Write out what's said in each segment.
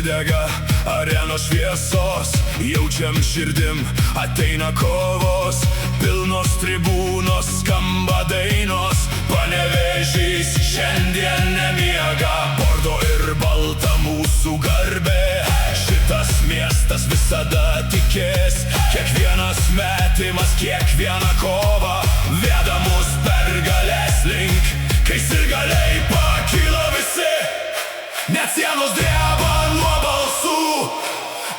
užsidega arenos šviesos, jaučiam širdim ateina kovos, pilnos tribūnos skamba dainos, Panevėžys šiandien nemiega, bordo ir balta mūsų garbė, šitas miestas visada tikės, kiekvienas metimas, kiekviena kova veda mus pergalės link, kai sirgaliai pakyla visi, net sienos dreba nuo balsų.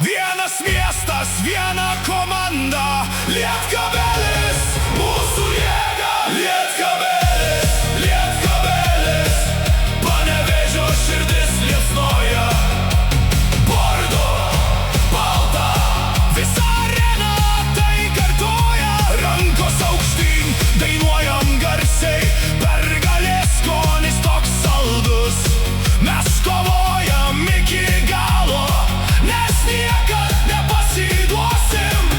Vienas miestas, viena komanda, Lietkabelis, mūsų jėga. Lietkabelis, Lietkabelis, Panevėžio širdis liepsnoja, bordo, balta, visa arena tai kartoja, rankos aukštyn, dainuojam garsiai, pergalės skonis toks saldus, mes kovojam iki galo, nes niekad nepasiduosim.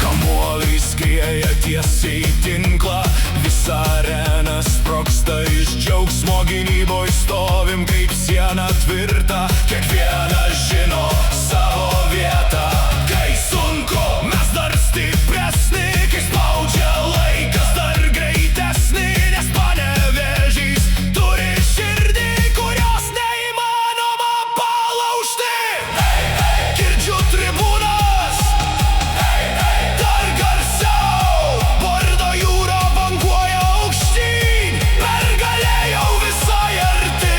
Kamuoliai skrieja tiesiai į tinklą, visa arena sprogsta iš džiaugsmo, gynyboj stovim kaip siena tvirta, kiekvienas žino savo vietą. Kai sunku, mes dar stipresni, kai spaudžia laikas dar greitesni, nes Panevėžys turi širdį, kurios neįmanoma palaužti. Girdžiu tribūnas, dar garsiau, bordo jūra banguoja aukštyn, pergalė jau visai arti,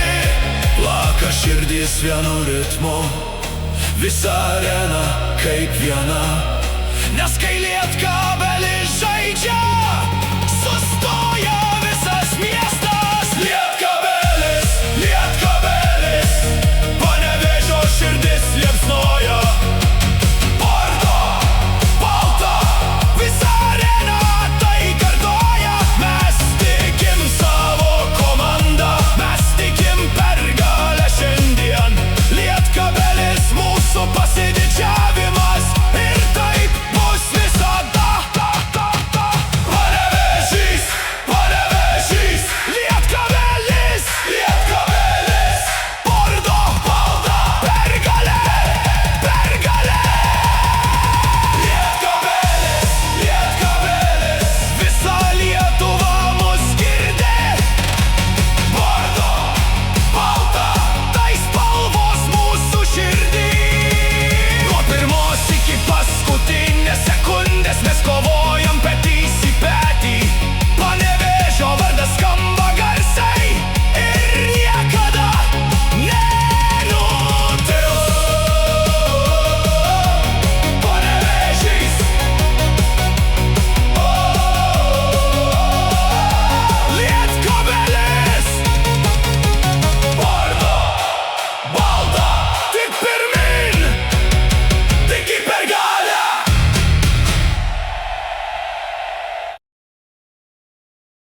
plaka širdis vienu ritmu, visa arena kaip viena, nes kai Lietkabelis žaidžia,